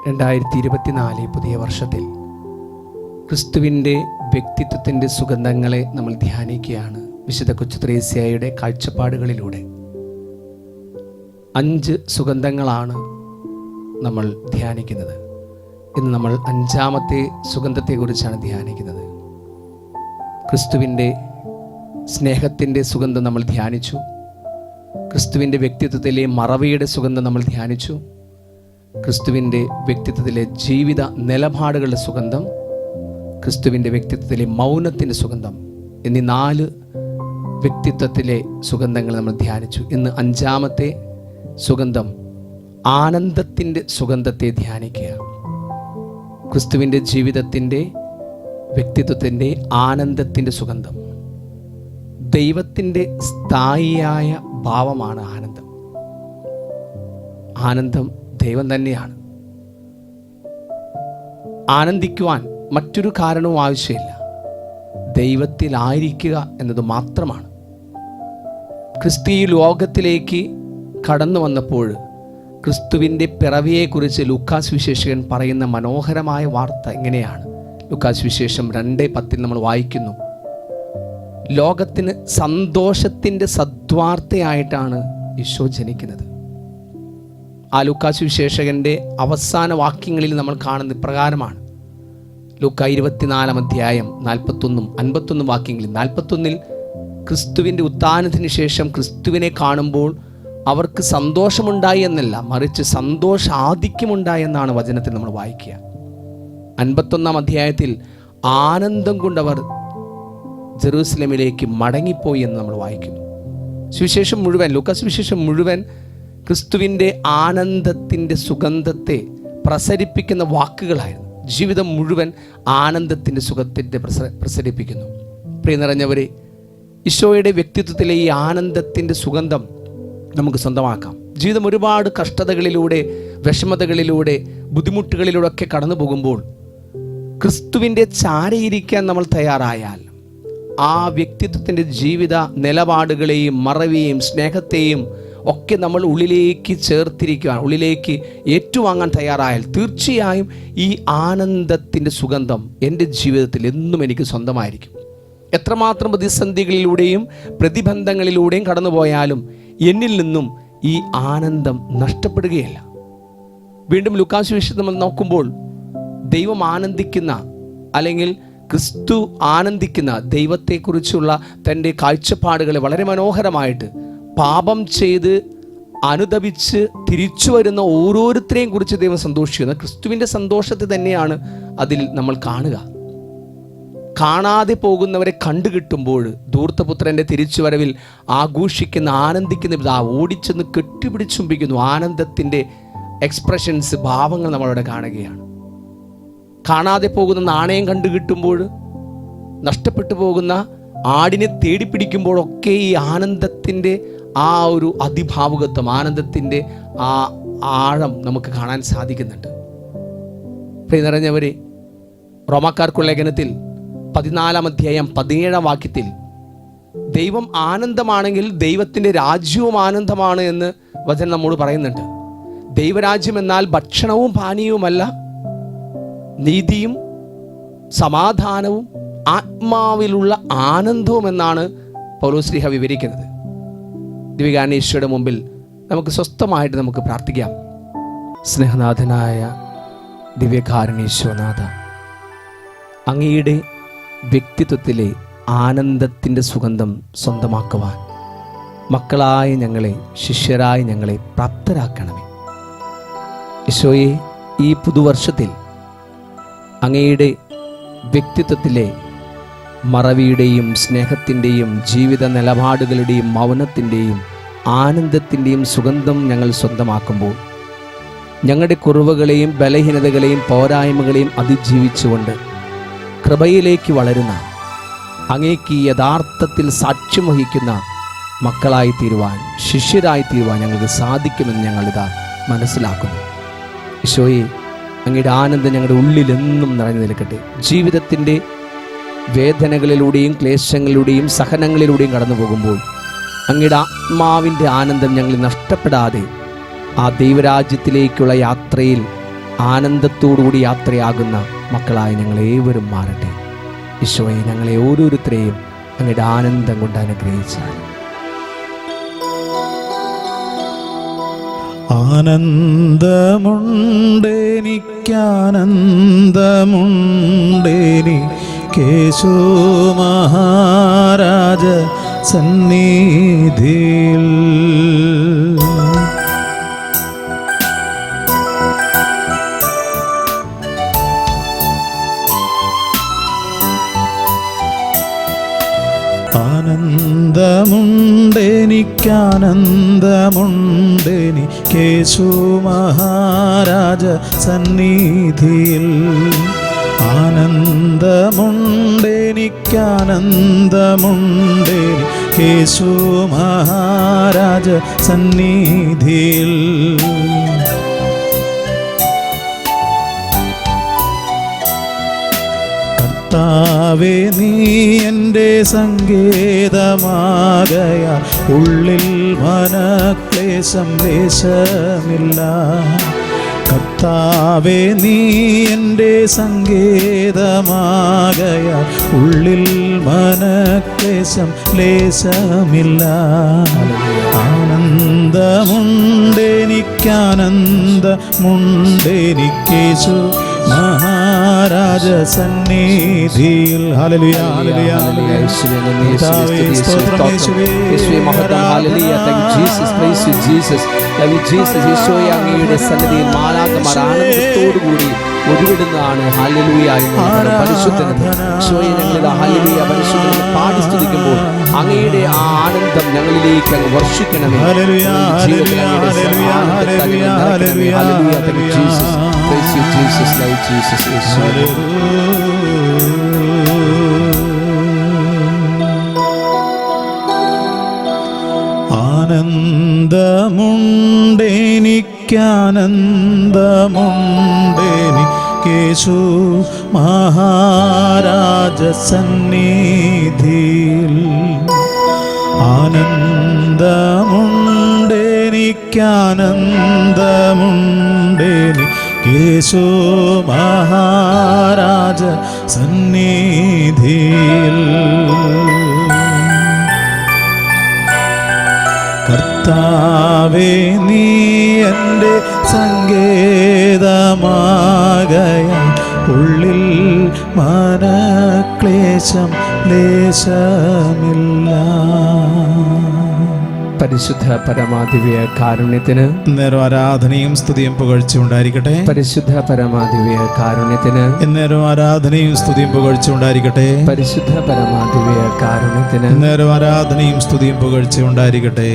2024 പുതിയ വർഷത്തിൽ ക്രിസ്തുവിൻ്റെ വ്യക്തിത്വത്തിൻ്റെ സുഗന്ധങ്ങളെ നമ്മൾ ധ്യാനിക്കുകയാണ്. വിശുദ്ധ കൊച്ചുത്രേസ്യയുടെ കാഴ്ചപ്പാടുകളിലൂടെ 5 സുഗന്ധങ്ങളാണ് നമ്മൾ ധ്യാനിക്കുന്നത്. ഇന്ന് നമ്മൾ 5ാമത്തെ സുഗന്ധത്തെക്കുറിച്ചാണ് ധ്യാനിക്കുന്നത്. ക്രിസ്തുവിൻ്റെ സ്നേഹത്തിൻ്റെ സുഗന്ധം നമ്മൾ ധ്യാനിച്ചു. ക്രിസ്തുവിൻ്റെ വ്യക്തിത്വത്തിലെ മറവിയുടെ സുഗന്ധം നമ്മൾ ധ്യാനിച്ചു. ക്രിസ്തുവിൻ്റെ വ്യക്തിത്വത്തിലെ ജീവിത നിലപാടുകളുടെ സുഗന്ധം, ക്രിസ്തുവിൻ്റെ വ്യക്തിത്വത്തിലെ മൗനത്തിൻ്റെ സുഗന്ധം എന്നീ 4 വ്യക്തിത്വത്തിലെ സുഗന്ധങ്ങൾ നമ്മൾ ധ്യാനിച്ചു. ഇന്ന് 5ാമത്തെ സുഗന്ധം ആനന്ദത്തിൻ്റെ സുഗന്ധത്തെ ധ്യാനിക്കുക. ക്രിസ്തുവിൻ്റെ ജീവിതത്തിൻ്റെ വ്യക്തിത്വത്തിൻ്റെ ആനന്ദത്തിൻ്റെ സുഗന്ധം. ദൈവത്തിൻ്റെ സ്ഥായിയായ ഭാവമാണ് ആനന്ദം. ആനന്ദം ദൈവം തന്നെയാണ്. ആനന്ദിക്കുവാൻ മറ്റൊരു കാരണവും ആവശ്യമില്ല. ദൈവത്തിലായിരിക്കുക എന്നത് മാത്രമാണ്. ക്രിസ്തീയ ലോകത്തിലേക്ക് കടന്നു വന്നപ്പോൾ ക്രിസ്തുവിൻ്റെ പിറവിയെക്കുറിച്ച് ലൂക്കാസ് വിശേഷകൻ പറയുന്ന മനോഹരമായ വാർത്ത ഇങ്ങനെയാണ്. ലൂക്കാസ് വിശേഷം 2:10 നമ്മൾ വായിക്കുന്നു. ലോകത്തിന് സന്തോഷത്തിൻ്റെ സദ്വാർത്തയായിട്ടാണ് ഈശോ ജനിക്കുന്നത്. ആ ലൂക്കാസ് വിശേഷകൻ്റെ അവസാന വാക്യങ്ങളിൽ നമ്മൾ കാണുന്ന ഇപ്രകാരമാണ്. ലൂക്ക 24-ാം അധ്യായം 41-ും 51 വാക്യങ്ങളിൽ 41-ൽ ക്രിസ്തുവിൻ്റെ ഉത്ഥാനത്തിന് ശേഷം ക്രിസ്തുവിനെ കാണുമ്പോൾ അവർക്ക് സന്തോഷമുണ്ടായി എന്നല്ല, മറിച്ച് സന്തോഷാധിക്യമുണ്ടായി എന്നാണ് വചനത്തിൽ നമ്മൾ വായിക്കുക. 51-ാം അധ്യായത്തിൽ ആനന്ദം കൊണ്ടവർ ജെറൂസലേമിലേക്ക് മടങ്ങിപ്പോയി എന്ന് നമ്മൾ വായിക്കുന്നു. സുവിശേഷം മുഴുവൻ, ലൂക്കാസ് സുവിശേഷം മുഴുവൻ ക്രിസ്തുവിൻ്റെ ആനന്ദത്തിൻ്റെ സുഗന്ധത്തെ പ്രസരിപ്പിക്കുന്ന വാക്കുകളായിരുന്നു. ജീവിതം മുഴുവൻ ആനന്ദത്തിൻ്റെ സുഖത്തിൻ്റെ പ്രസരിപ്പിക്കുന്നു. പ്രിയ നിറഞ്ഞവരെ, ഈശോയുടെ വ്യക്തിത്വത്തിലെ ഈ ആനന്ദത്തിൻ്റെ സുഗന്ധം നമുക്ക് സ്വന്തമാക്കാം. ജീവിതം ഒരുപാട് കഷ്ടതകളിലൂടെ, വിഷമതകളിലൂടെ, ബുദ്ധിമുട്ടുകളിലൂടെ ഒക്കെ കടന്നു പോകുമ്പോൾ ക്രിസ്തുവിൻ്റെ ചാരയിരിക്കാൻ നമ്മൾ തയ്യാറായാൽ ആ വ്യക്തിത്വത്തിൻ്റെ ജീവിത നിലപാടുകളെയും മറവിയെയും സ്നേഹത്തെയും ഒക്കെ നമ്മൾ ഉള്ളിലേക്ക് ചേർത്തിരിക്കാൻ, ഉള്ളിലേക്ക് ഏറ്റുവാങ്ങാൻ തയ്യാറായാൽ തീർച്ചയായും ഈ ആനന്ദത്തിൻ്റെ സുഗന്ധം എൻ്റെ ജീവിതത്തിൽ എന്നും എനിക്ക് സ്വന്തമായിരിക്കും. എത്രമാത്രം പ്രതിസന്ധികളിലൂടെയും പ്രതിബന്ധങ്ങളിലൂടെയും കടന്നുപോയാലും എന്നിൽ നിന്നും ഈ ആനന്ദം നഷ്ടപ്പെടുകയില്ല. വീണ്ടും ലൂക്കാസ് വിശേഷം നമ്മൾ നോക്കുമ്പോൾ ദൈവം ആനന്ദിക്കുന്ന, അല്ലെങ്കിൽ ക്രിസ്തു ആനന്ദിക്കുന്ന ദൈവത്തെക്കുറിച്ചുള്ള തൻ്റെ കാഴ്ചപ്പാടുകളെ വളരെ മനോഹരമായിട്ട് പാപം ചെയ്ത് അനുദപിച്ച് തിരിച്ചു വരുന്ന ഓരോരുത്തരെയും കുറിച്ച് ദൈവം സന്തോഷിക്കുന്ന ക്രിസ്തുവിൻ്റെ സന്തോഷത്തെ തന്നെയാണ് അതിൽ നമ്മൾ കാണുക. കാണാതെ പോകുന്നവരെ കണ്ടുകിട്ടുമ്പോൾ ധൂർത്തപുത്രൻ്റെ തിരിച്ചുവരവിൽ ആഘോഷിക്കുന്ന, ആനന്ദിക്കുന്ന പിതാവ് ഓടിച്ചെന്ന് കെട്ടിപ്പിടിച്ചുംബിക്കുന്നു. ആനന്ദത്തിൻ്റെ എക്സ്പ്രഷൻസ്, ഭാവങ്ങൾ നമ്മളവിടെ കാണുകയാണ്. കാണാതെ പോകുന്ന നാണയം കണ്ടുകിട്ടുമ്പോൾ, നഷ്ടപ്പെട്ടു പോകുന്ന ആടിനെ തേടിപ്പിടിക്കുമ്പോഴൊക്കെ ഈ ആനന്ദത്തിൻ്റെ ആ ഒരു അതിഭാവുകത്വം, ആനന്ദത്തിൻ്റെ ആ ആഴം നമുക്ക് കാണാൻ സാധിക്കുന്നുണ്ട്. പ്രിയ നിറഞ്ഞവരെ, റോമാക്കാർക്കുള്ള ലേഖനത്തിൽ 14-ാം അധ്യായം 17-ാം വാക്യത്തിൽ ദൈവം ആനന്ദമാണെങ്കിൽ ദൈവത്തിൻ്റെ രാജ്യവും ആനന്ദമാണ് എന്ന് വചനം നമ്മോട് പറയുന്നുണ്ട്. ദൈവരാജ്യം എന്നാൽ ഭക്ഷണവും പാനീയവുമല്ല, നീതിയും സമാധാനവും ആത്മാവിലുള്ള ആനന്ദവും എന്നാണ് പൗലോസ്ലീഹ വിവരിക്കുന്നത്. ദിവികാനീശ്വരുടെ മുമ്പിൽ നമുക്ക് സ്വസ്ഥമായിട്ട് നമുക്ക് പ്രാർത്ഥിക്കാം. സ്നേഹനാഥനായ ദിവ്യകാരുണ്യേശ്വരനാഥ, അങ്ങയുടെ വ്യക്തിത്വത്തിലെ ആനന്ദത്തിൻ്റെ സുഗന്ധം സ്വന്തമാക്കുവാൻ മക്കളായ ഞങ്ങളെ, ശിഷ്യരായ ഞങ്ങളെ പ്രാപ്തരാക്കണമേ. ഈശോയെ, ഈ പുതുവർഷത്തിൽ അങ്ങയുടെ വ്യക്തിത്വത്തിലെ മറവിയുടെയും സ്നേഹത്തിൻ്റെയും ജീവിത നിലപാടുകളുടെയും മൗനത്തിൻ്റെയും ആനന്ദത്തിൻ്റെയും സുഗന്ധം ഞങ്ങൾ സ്വന്തമാക്കുമ്പോൾ ഞങ്ങളുടെ കുറവുകളെയും ബലഹീനതകളെയും പോരായ്മകളെയും അതിജീവിച്ചുകൊണ്ട് കൃപയിലേക്ക് വളരുന്ന, അങ്ങേക്ക് യഥാർത്ഥത്തിൽ സാക്ഷ്യം വഹിക്കുന്ന മക്കളായി തീരുവാൻ, ശിഷ്യരായി തീരുവാൻ ഞങ്ങൾക്ക് സാധിക്കുമെന്ന് ഞങ്ങളിതാ മനസ്സിലാക്കുന്നു. ഈശോയെ, അങ്ങയുടെ ആനന്ദം ഞങ്ങളുടെ ഉള്ളിലെന്നും നിറഞ്ഞു നിൽക്കട്ടെ. ജീവിതത്തിൻ്റെ വേദനകളിലൂടെയും ക്ലേശങ്ങളിലൂടെയും സഹനങ്ങളിലൂടെയും കടന്നു പോകുമ്പോൾ അങ്ങയുടെ ആത്മാവിൻ്റെ ആനന്ദം ഞങ്ങൾ നഷ്ടപ്പെടാതെ ആ ദൈവരാജ്യത്തിലേക്കുള്ള യാത്രയിൽ ആനന്ദത്തോടുകൂടി യാത്രയാകുന്ന മക്കളായി ഞങ്ങളേവരും മാറട്ടെ. ഈശോയെ, ഞങ്ങളെ ഓരോരുത്തരെയും അങ്ങയുടെ ആനന്ദം കൊണ്ട് അനുഗ്രഹിച്ചാൽ. കേശു മഹാരാജ സന്നിധിയിൽ. ആനന്ദമുണ്ടെനിക്കാനന്ദമുണ്ടെനി കേശു മഹാരാജ സന്നിധിയിൽ. ആനന്ദമുണ്ടെനിക്കാനന്ദമുണ്ടെനി കേശു മഹാരാജ സന്നിധിയിൽ. കർത്താവേ, നീ എൻ്റെ സങ്കേതമാകയാൽ ഉള്ളിൽ മനക്ലേശം ലേശമില്ല. കർത്താവേ, നീ എൻ്റെ സങ്കേതമാകയാൽ ഉള്ളിൽ മനക്ലേശം ലേശമില്ല. ആനന്ദമുണ്ടെനിക്കാനന്ദമുണ്ടെനിക്കേശു മഹാരാജ സന്നിധിയിൽ. Hallelujah, hallelujah, hallelujah. കർത്താവേ, സ്തോത്രം യേശുവേ. അങ്ങയുടെ സന്നിധിയിൽ മാലാഖമാർ ആനന്ദത്തോടുകൂടി ഒഴുകിടുന്നതാണ്. ഹല്ലേലൂയ എന്ന് പരിശുദ്ധനെ ഹല്ലേലൂയ പരിശുദ്ധനെ പാടി സ്തുതിക്കുമ്പോൾ അങ്ങയുടെ ആ ആനന്ദം ഞങ്ങളിലേക്ക് അങ്ങ് വർഷിക്കണമേ. ആനന്ദമുണ്ടെനിക്കാനന്ദമുണ്ടെനിക്കേശു മഹാരാജ സന്നിധിയിൽ. ആനന്ദമുണ്ടെനിക്കാനന്ദമുണ്ടെനിക്കേശു മഹാരാജ സന്നിധിയിൽ. കർത്താവേ, നീ എൻ്റെ സങ്കേതമാകയാൽ ഉള്ളിൽ മനക്ലേശം ലേശമില്ല. പരിശുദ്ധ പരമാദിവ്യ കാരുണ്യത്തിന് എന്നേരം ആരാധനയും സ്തുതിയും പുകഴ്ചയും ഉണ്ടായിരിക്കട്ടെ. പരിശുദ്ധ പരമാദിവ്യ കാരുണ്യത്തിന് എന്നേരം ആരാധനയും സ്തുതിയും പുകഴ്ചയും ഉണ്ടായിരിക്കട്ടെ. പരിശുദ്ധ പരമാദിവ്യ കാരുണ്യത്തിന് എന്നേരം ആരാധനയും സ്തുതിയും പുകഴ്ചയും ഉണ്ടായിരിക്കട്ടെ.